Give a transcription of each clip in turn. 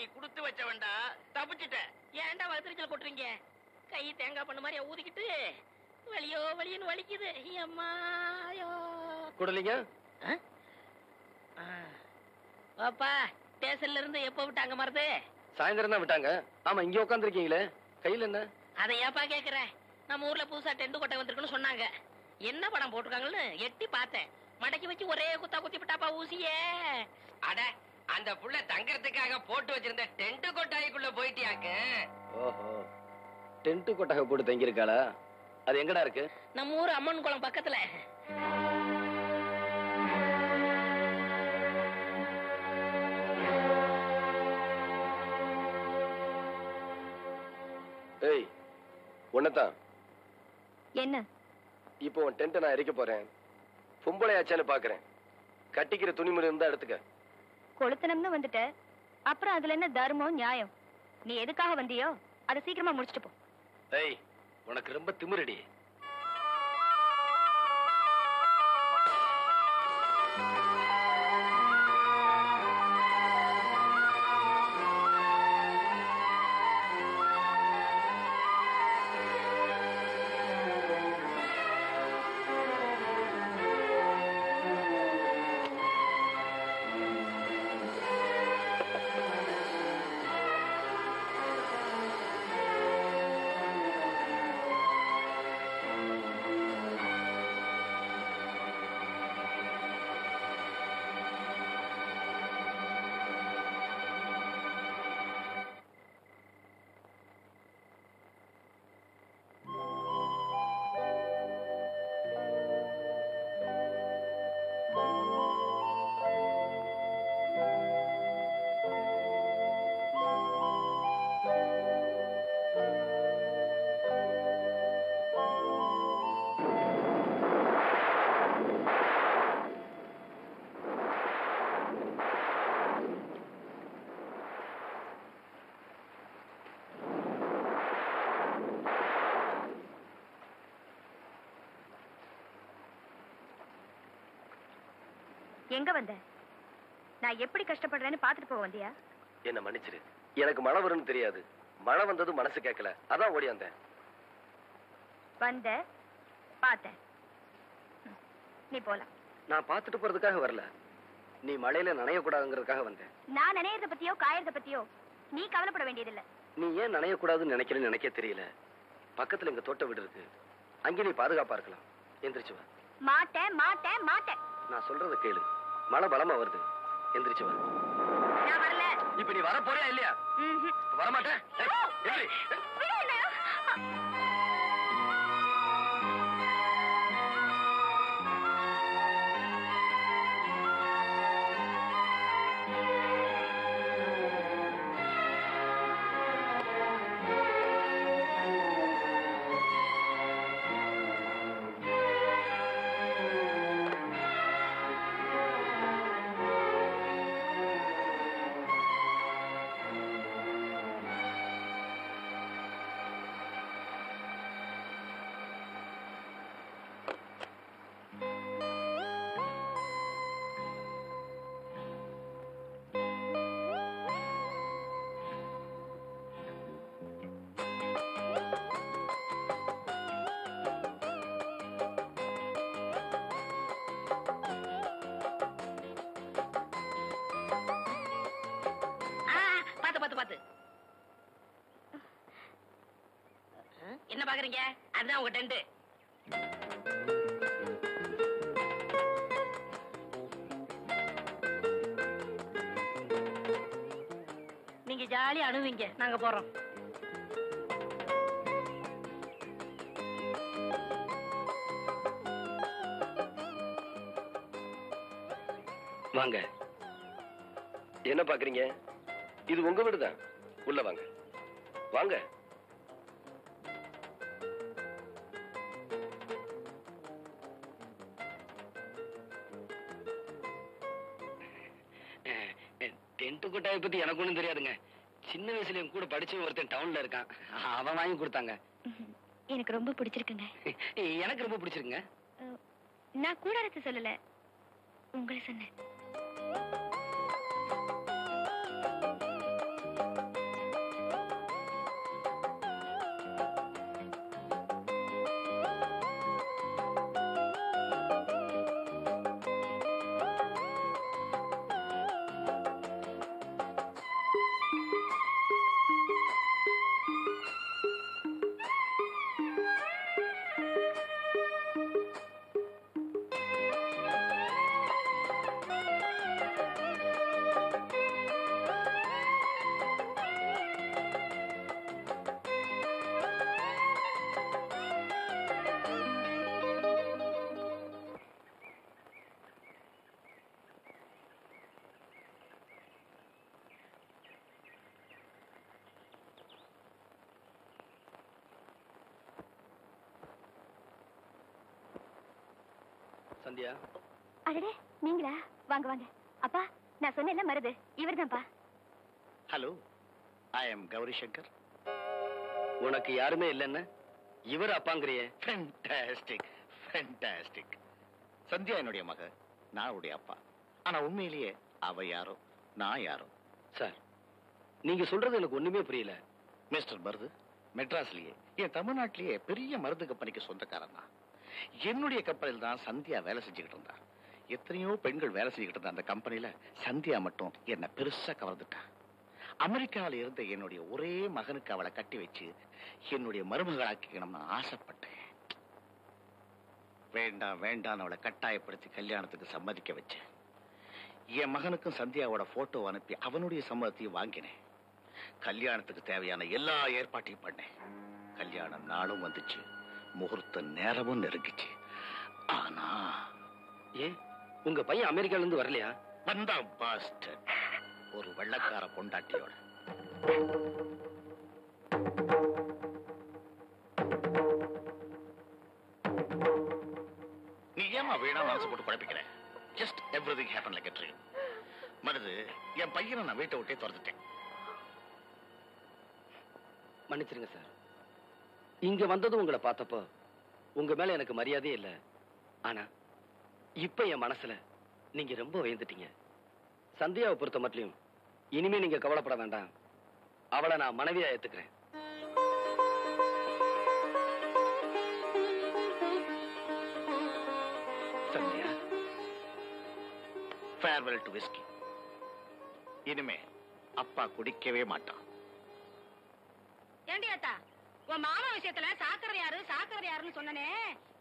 நீ குடுத்து வச்ச வேண்டா, தப்பிச்சுட்ட. ஏன்டா வளர்த்துச்சல் கொட்டுறீங்க? கை தேங்காய் பண்ண மாதிரி ஊதிக்கிட்டு வலியோ வலியன்னு வலிக்குது. அம்மாயோ குடலிங்க. பாப்பா, ஸ்டேஷன்ல இருந்து எப்ப விட்டாங்க மருது? சாயந்தரம் தான் விட்டாங்க. ஆமா, இங்க உட்காந்துருக்கீங்களே, கையில என்ன? அதை ஏப்பா கேக்குறேன்? நம்ம ஊர்ல புதுசா டென்ட் கொட்டை வந்திருக்குன்னு சொன்னாங்க. என்ன படம் போட்டிருக்காங்கன்னு எட்டி பார்த்தேன். மடக்கி வச்சு ஒரே குத்தா குத்தி விட்டாப்பா ஊசியே. அட, அந்த புள்ள தங்கறதுக்காக போட்டு வச்சிருந்த டென்ட் கொட்டாய்க்குள்ள போயிட்டியாக்கு. ஓஹோ, டென்ட் கொட்டகை போட்டு தங்கியிருக்காளா? அது எங்கடா இருக்கு? நம்ம ஊர் அம்மன் குளம் பக்கத்துல. ஏய், ஒன்னதான். என்ன? இப்போ உன் டென்ட்டை நான் எரிக்க போறேன். பொம்பளையாச்சான்னு பாக்குறேன். கட்டிக்கிற துணிமணி இருந்தா எடுத்துக்க. கொளுத்தனம்னு வந்துட்ட, அப்புறம் அதுல என்ன தர்மம் நியாயம்? நீ எதுக்காக வந்தியோ அதை சீக்கிரமா முடிச்சிட்டு போ. ஏய், உனக்கு ரொம்ப திமிரடி. எங்க வந்த? நான் எப்படி கஷ்டப்படுறேன்னு பாத்துட்டு போக வந்தியா? என்ன மன்னிச்சிரு, எனக்கு மழை வரும்னு தெரியாது. மழை வந்தது மனசு கேட்கல, அதான் ஓடி வந்தேன். வந்த பார்த்தேன், நீ போலாம். நான் பார்த்துட்டு போறதுக்காக வரல, நீ மழையில நனையக்கூடாதுங்கிறதுக்காக வந்தேன். நான் நினைறத பத்தியோ காயறத பத்தியோ நீ கவலைப்பட வேண்டியதில்லை. நீ ஏன் நனையக்கூடாதுன்னு நினைக்கிறேன்னு எனக்கே தெரியல. பக்கத்துல எங்க தோட்ட வீடு இருக்கு, அங்கே நீ பாதுகாப்பா இருக்கலாம். எந்திரிச்சு வா. மாட்டேன் மாட்டேன் மாட்டேன். நான் சொல்றத கேளு, மழை பலமா வருது. எந்திரிச்சு வா. நான் வரல. இப்ப நீ வர போறியா இல்லையா? வரமாட்டேன். என்ன பாக்குறீங்க? அதுதான் உங்க டென்ட். நீங்க ஜாலியா அணுவீங்க, நாங்க போறோம். வாங்க. என்ன பாக்குறீங்க? இது உங்க வீடுதான். உள்ள வாங்க. வாங்க. டென்ட் கொட்டாயை பத்தி எனக்கு ஒண்ணும் தெரியாதுங்க. சின்ன வயசுல என் கூட படிச்ச ஒருத்தன் டவுன்ல இருக்கான், அவன் வாங்கி கொடுத்தாங்க. எனக்கு ரொம்ப பிடிச்சிருக்குங்க. எனக்கு ரொம்ப பிடிச்சிருக்குங்க. நான் கூடாரத்தை சொல்லல, உங்களை சொன்னேன். சந்தியா. அடடே நீங்களா? வாங்க வாங்க. அப்பா நான் சொன்னேன்ல மருது இவர்தான்ப்பா. Hello, I am Gowri Shankar. உனக்கு யாருமே இல்லைன்னு இவர் அப்பாங்கிறியே. Fantastic fantastic. சந்தியா என்னுடைய மக, நான் அவருடைய அப்பா. ஆனா உண்மையிலேயே அவ யாரோ நான் யாரோ. சார், நீங்க சொல்றது எனக்கு ஒண்ணுமே புரியல. மிஸ்டர் மருது மெட்ராஸ்லயே என் தமிழ்நாட்டிலேயே பெரிய மருந்து கம்பெனிக்கு சொந்தக்காரன் தான். என்னுடைய கம்பெனியில் தான் சந்தியா வேலை செஞ்சுக்கிட்டு இருந்தா. எத்தனையோ பெண்கள் வேலை செஞ்சுக்கிட்டு இருந்த அந்த கம்பெனில சந்தியா மட்டும் என்ன பெருசா கவர்ந்துட்டான். அமெரிக்காவில இருந்த என்னுடைய ஒரே மகனுக்கு அவளை கட்டி வச்சு என்னுடைய மருமகளாக்கணும்னு ஆசைப்பட்டேன். வேண்டாம் வேண்டாம் அவளை கட்டாயப்படுத்தி கல்யாணத்துக்கு சம்மதிக்க வச்சேன். என் மகனுக்கும் சந்தியாவோட போட்டோ அனுப்பி அவனுடைய சம்மதத்தையும் வாங்கினேன். கல்யாணத்துக்கு தேவையான எல்லா ஏற்பாட்டையும் பண்ணேன். கல்யாண நாளும் வந்துச்சு, முகூர்த்த நேரமும் நெருங்கிச்சு. ஆனா ஏன் உங்க பையன் அமெரிக்கால இருந்து வரலையா? வந்தா பாஸ்டர், ஒரு வெள்ளக்கார பொண்டாட்டியோட. நீ ஏமா வீணா மனசு போட்டு குழப்பிக்கிற? Just everything happen like a dream. Marudhu, என் பையனை நான் வீட்டை விட்டே துரத்துட்டேன். மன்னிச்சிருங்க சார். இங்க வந்ததும் உங்களை பார்த்தப்போ உங்க மேல எனக்கு மரியாதையே இல்லை. ஆனா இப்ப என் மனசுல நீங்க ரொம்ப உயர்ந்துட்டீங்க. சந்தியாவை பொறுத்த மட்டும் இனிமே நீங்க கவலைப்பட வேண்டாம். அவளை நான் மனைவியா ஏத்துக்கிறேன். Sandhya, farewell to whisky. இனிமே அப்பா குடிக்கவே மாட்டான். ஏண்டி அத்தா, உன் மாமா விஷயத்துல சாக்கரை யாருன்னு சொன்னனே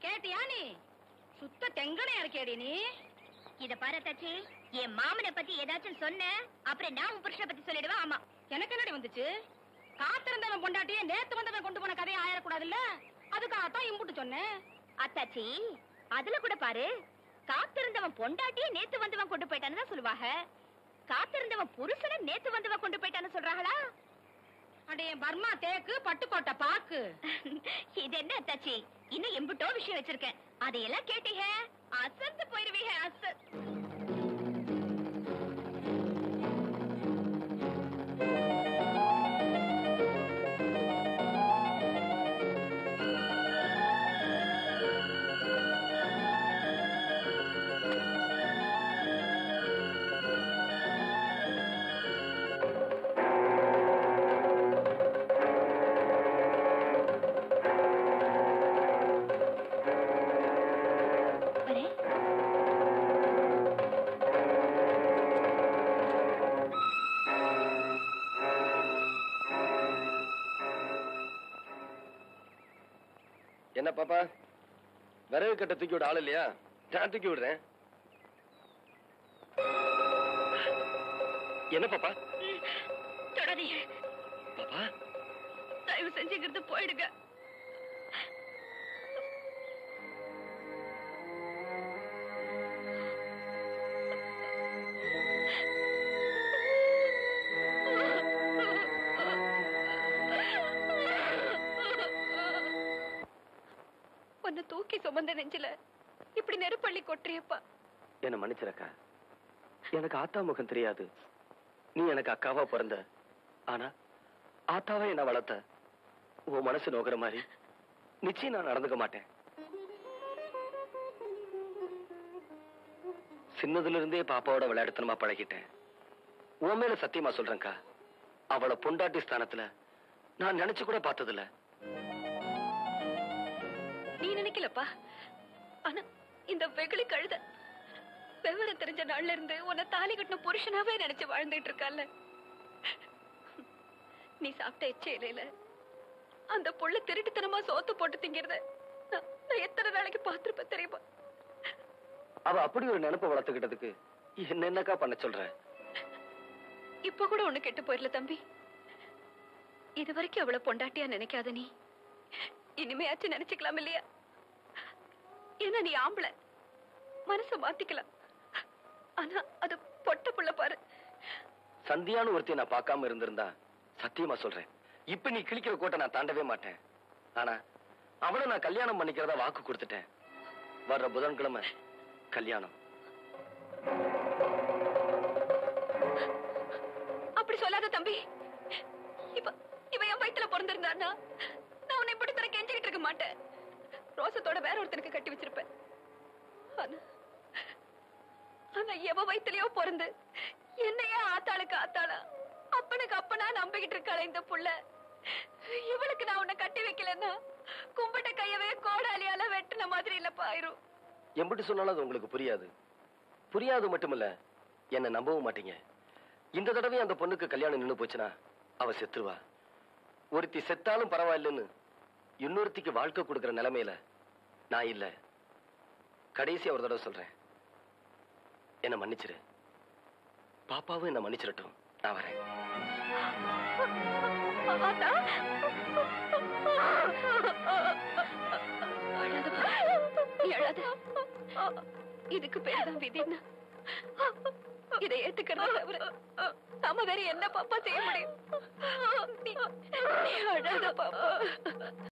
கேட்டியா? நீ சுத்த தெங்கனையா இருக்கேடி நீ. இத பாரு தச்சி, என் மாமனை பத்தி ஏதாச்சும் சொன்ன அப்புறம் நான் உன் புருஷனை பத்தி சொல்லிடுவேன். ஆமா, எனக்கு என்னடி வந்துச்சு? காத்திருந்தவன் பொண்டாட்டியே நேத்து வந்தவன் கொண்டு போன கதையை ஆயிடக்கூடாதுல்ல, அதுக்காகத்தான் இம்புட்டு சொன்னேன். அத்தாச்சி அதுல கூட பாரு, காத்திருந்தவன் பொண்டாட்டியே நேத்து வந்தவன் கொண்டு போயிட்டான்னு தான் சொல்லுவாங்க. காத்திருந்தவன் புருஷனை நேத்து வந்தவன் கொண்டு போயிட்டான்னு சொல்றாங்களா? அடே பர்மா தேக்கு பட்டுக்கோட்டை பாக்கு. இது என்ன அத்தாச்சி, இன்னும் எம்புட்டோ விஷயம் வச்சிருக்கேன். அதையெல்லாம் கேட்டீங்க அசந்து போயிருவீங்க. என்ன பாப்பா, விறகு கட்ட தூக்கி விட ஆள் இல்லையா? நான் தூக்கி விடுறேன். என்ன பாப்பா? தொடாதீங்க பாப்பா, தயவு செஞ்சுக்கிறது போயிடுங்க. உன்னை தூக்கி சுமந்த நெஞ்சில இப்படி நெருப்பள்ளி கொட்டுறியப்பா. என்ன மன்னிச்சிருக்கா. எனக்கு ஆத்தா முகம் தெரியாது. நீ எனக்கு அக்காவா பிறந்த. ஆனா ஆத்தாவா என்ன வளர்த்த. உன் மனசு நோக்கிற மாதிரி நிச்சயம் நான் நடந்துக்க மாட்டேன். சின்னதுல இருந்தே பாப்பாவோட விளையாடுத்தனமா பழகிட்டேன். உன் மேல சத்தியமா சொல்றேன்க்கா, அவளை பொண்டாட்டி ஸ்தானத்துல நான் நினைச்சு கூட பார்த்ததில்ல. நீ நினைக்கலப்பா, ஆனா இந்த வெகுளி கழுத விவரம் தெரிஞ்ச நாள்ல இருந்து உன்னை தாலி கட்டின புருஷனாவே நினைச்சு வாழ்ந்துட்டு இருக்கல. நீ சாப்பிட்ட எச்ச இலையில அந்த புள்ள திருட்டுத்தனமா சோத்து போட்டு திங்கிறத நான் எத்தனை நாளைக்கு பார்த்திருப்பேன் தெரியுமா? அவ அப்படி ஒரு நினைப்ப வளர்த்துக்கிட்டதுக்கு என்னக்கா பண்ண சொல்ற? இப்ப கூட ஒண்ணு கெட்டு போயிடல தம்பி. இது வரைக்கும் அவளை பொண்டாட்டியா நினைக்காத நீ இனிமையாச்சும் நினைச்சுக்கலாம் இல்லையா? ஏன்னா நீ ஆம்பளை, மனச மாத்திக்கலாம். ஆனா அது பொட்ட புள்ள பாரு. சந்தியான்னு ஒருத்தைய நான் பார்க்காம இருந்திருந்தா சத்தியமா சொல்றேன், இப்ப நீ கிழிக்கிற கோட்டை நான் தாண்டவே மாட்டேன். ஆனா அவளை நான் கல்யாணம் பண்ணிக்கிறதா வாக்கு கொடுத்துட்டேன். வர்ற புதன்கிழமை கல்யாணம். அப்படி சொல்லாத தம்பி. இவ என் வயித்துல பிறந்திருந்தான்னா நான் உன்னை இப்படி தர கெஞ்சிக்கிட்டு இருக்க மாட்டேன். ரோசத்தோட வேற ஒருத்தனுக்கு கட்டி வச்சிருப்பேன். ஆனா எவ வயித்துலயோ பிறந்து என்னையே ஆத்தாளுக்கு ஆத்தாளா அப்பனுக்கு அப்பனா நம்பிக்கிட்டு இருக்காளே இந்த புள்ள. இவளுக்கு நான் உன்னை கட்டி வைக்கலன்னா கும்பிட்ட கையவே கோடாலியால வெட்டின மாதிரி இல்லப்பா ஆயிரும். எப்படி சொன்னாலும் அது உங்களுக்கு புரியாது. புரியாது மட்டுமில்ல, என்ன நம்பவும் மாட்டீங்க. இந்த தடவை அந்த பொண்ணுக்கு கல்யாணம் நின்னு போச்சுன்னா அவ செத்துருவா. ஒருத்தி செத்தாலும் பரவாயில்லைன்னு இன்னொருத்திக்கு வாழ்க்கை கொடுக்கிற நிலைமையில நான் இல்ல. கடைசி ஒரு தடவை சொல்றேன், என்ன மன்னிச்சிரு. பாப்பாவும் என்ன மன்னிச்சிடட்டும். நான் வரேன். இதுக்கு பேர் தான் விதின்னா இதை ஏத்துக்கிறத தவிர நாம வேற என்ன பாப்பா செய்ய முடியும்? நீ அழாத பாப்பா.